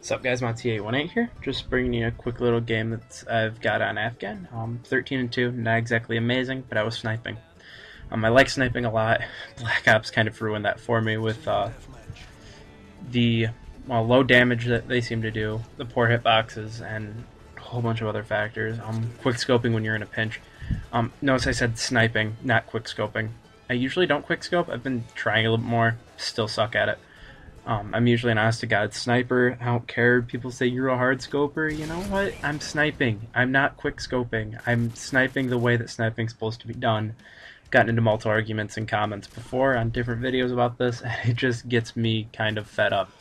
What's up, guys? MW2 here. Just bringing you a quick little game that I've got on Afghan. 13-2, not exactly amazing, but I was sniping. I like sniping a lot. Black Ops kind of ruined that for me with the low damage that they seem to do, the poor hitboxes, and a whole bunch of other factors. Quick scoping when you're in a pinch. Notice I said sniping, not quick scoping. I usually don't quick scope. I've been trying a little more, still suck at it. I'm usually an honest-to-God sniper. I don't care. People say you're a hard scoper. You know what? I'm sniping. I'm not quick scoping. I'm sniping the way that sniping's supposed to be done. Gotten into multiple arguments and comments before on different videos about this, and it just gets me kind of fed up.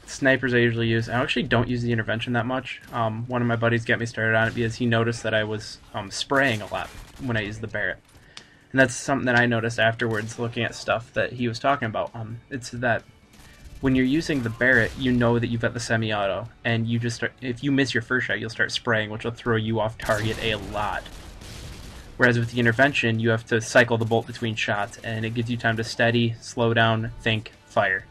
Snipers I usually use. I actually don't use the intervention that much. One of my buddies got me started on it because he noticed that I was spraying a lot when I used the Barrett. And that's something that I noticed afterwards looking at stuff that he was talking about. It's that when you're using the Barrett, you know that you've got the semi-auto, and you just start, if you miss your first shot, you'll start spraying, which will throw you off target a lot. Whereas with the intervention, you have to cycle the bolt between shots, and it gives you time to steady, slow down, think, fire.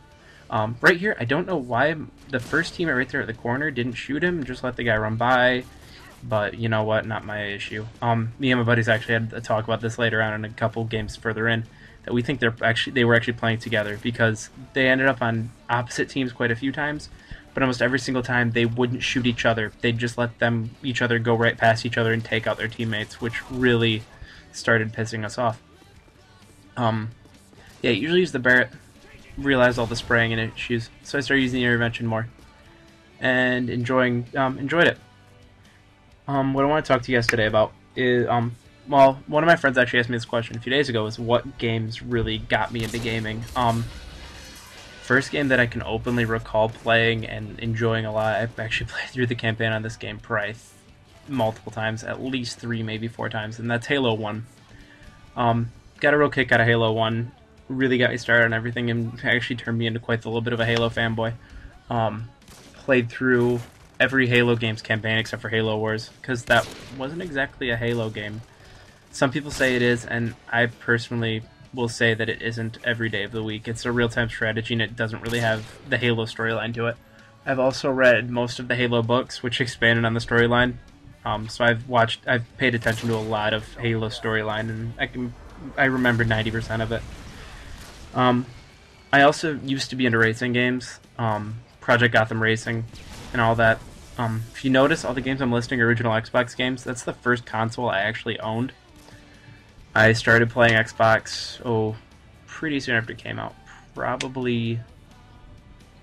Right here, I don't know why the first teammate right there at the corner didn't shoot him, just let the guy run by. But you know what? Not my issue. Me and my buddies actually had a talk about this later on in a couple games further in, that we think they were actually playing together because they ended up on opposite teams quite a few times, but almost every single time they wouldn't shoot each other. They'd just let each other go right past each other and take out their teammates, which really started pissing us off. Yeah, usually use the Barrett. Realized all the spraying and issues, so I started using the intervention more, and enjoyed it. What I want to talk to you guys today about is, well, one of my friends actually asked me this question a few days ago, is what games really got me into gaming. First game that I can openly recall playing and enjoying a lot, I've actually played through the campaign on this game probably multiple times, at least 3, maybe 4 times, and that's Halo 1. Got a real kick out of Halo 1, really got me started on everything, and actually turned me into quite a little bit of a Halo fanboy. Played through every Halo game's campaign except for Halo Wars, because that wasn't exactly a Halo game. Some people say it is, and I personally will say that it isn't every day of the week. It's a real-time strategy, and it doesn't really have the Halo storyline to it. I've also read most of the Halo books, which expanded on the storyline. So I've paid attention to a lot of Halo storyline, and I remember 90% of it. I also used to be into racing games, Project Gotham Racing, and all that. If you notice, all the games I'm listing are original Xbox games. That's the first console I actually owned. I started playing Xbox, pretty soon after it came out. Probably,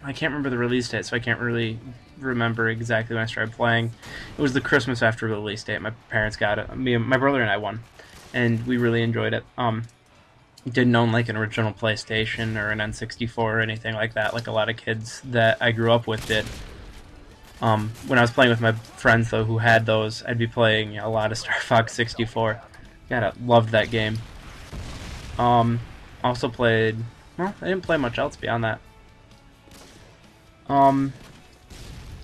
I can't remember the release date, so I can't really remember exactly when I started playing. It was the Christmas after the release date. My parents got it. My brother and I won, and we really enjoyed it. Didn't own like an original PlayStation or an N64 or anything like that, like a lot of kids that I grew up with did. When I was playing with my friends, though, who had those, I'd be playing a lot of Star Fox 64. God, I loved that game. Also played... Well, I didn't play much else beyond that. And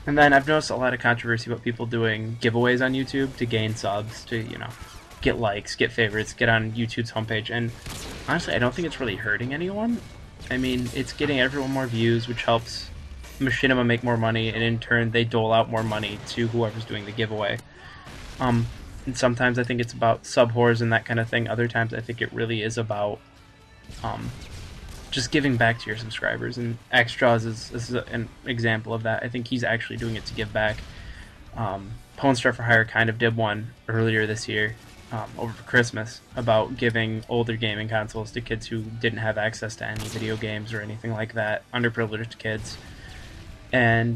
then I've noticed a lot of controversy about people doing giveaways on YouTube to gain subs, to, you know, get likes, get favorites, get on YouTube's homepage, and honestly, I don't think it's really hurting anyone. I mean, it's getting everyone more views, which helps Machinima make more money, and in turn, they dole out more money to whoever's doing the giveaway. And sometimes I think it's about sub whores and that kind of thing. Other times, I think it really is about just giving back to your subscribers. And Xtraws is an example of that. I think he's actually doing it to give back. Pwn Star for Hire kind of did one earlier this year, over for Christmas, about giving older gaming consoles to kids who didn't have access to any video games or anything like that, underprivileged kids. And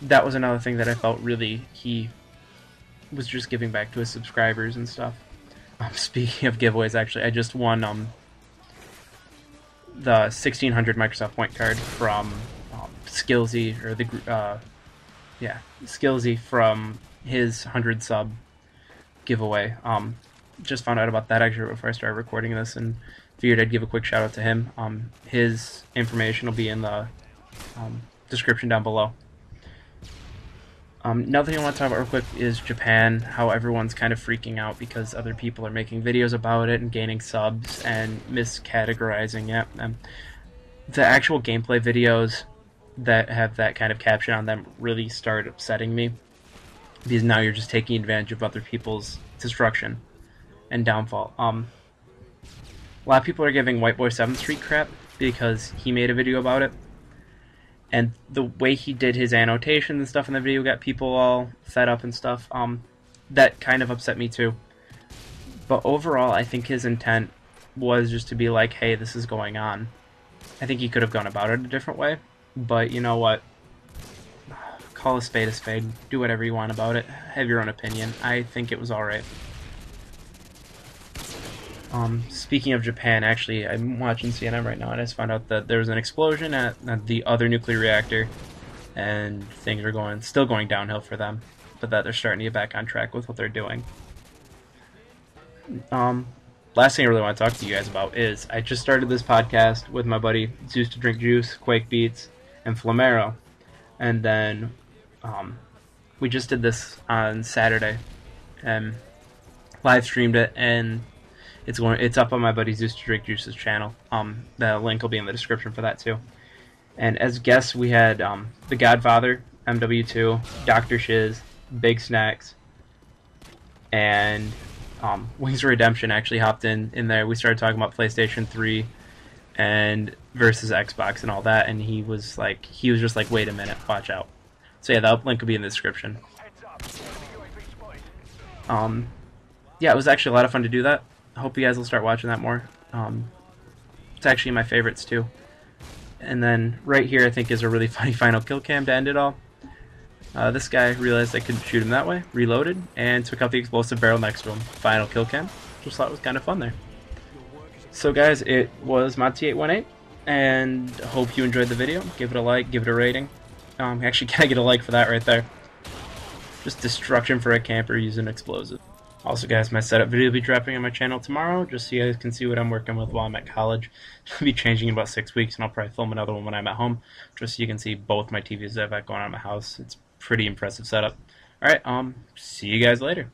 that was another thing that I felt really he was just giving back to his subscribers and stuff. Speaking of giveaways, actually, I just won the 1600 Microsoft point card from Skillsy, or Skillsy, from his 100 sub giveaway. Just found out about that actually before I started recording this, and figured I'd give a quick shout out to him. His information will be in the description down below. Another thing I want to talk about real quick is Japan, how everyone's kind of freaking out because other people are making videos about it and gaining subs and miscategorizing it. the actual gameplay videos that have that kind of caption on them really start upsetting me, because now you're just taking advantage of other people's destruction and downfall. A lot of people are giving White Boy 7th Street crap because he made a video about it, and the way he did his annotations and stuff in the video got people all fed up and stuff. That kind of upset me too. But overall, I think his intent was just to be like, hey, this is going on. I think he could have gone about it a different way, but you know what? Call a spade a spade. Do whatever you want about it. Have your own opinion. I think it was alright. Speaking of Japan, actually, I'm watching CNN right now, and I just found out that there was an explosion at the other nuclear reactor, and things are still going downhill for them, but that they're starting to get back on track with what they're doing. Last thing I really want to talk to you guys about is I just started this podcast with my buddy Zeus to Drink Juice, Quake Beats, and Flamero, and then we just did this on Saturday and live streamed it, and it's up on my buddy Zeus to Drink Juice's channel. The link will be in the description for that too. And as guests we had The Godfather, MW2, Dr. Shiz, Big Snacks, and Wings of Redemption actually hopped in there. We started talking about PlayStation 3 and versus Xbox and all that, and he was just like, wait a minute, watch out. So yeah, that link will be in the description. Yeah, it was actually a lot of fun to do that. I hope you guys will start watching that more. It's actually my favorites too. And then right here I think is a really funny final kill cam to end it all. This guy realized I couldn't shoot him that way, reloaded, and took out the explosive barrel next to him. Final kill cam. Just thought it was kind of fun there. So guys, it was Monty818, and hope you enjoyed the video. Give it a like, give it a rating. Actually, can I get a like for that right there? Just destruction for a camper using explosive. Also guys, my setup video will be dropping on my channel tomorrow, just so you guys can see what I'm working with while I'm at college. It'll be changing in about 6 weeks, and I'll probably film another one when I'm at home, just so you can see both my TVs that I've got going on in my house. It's pretty impressive setup. Alright, see you guys later.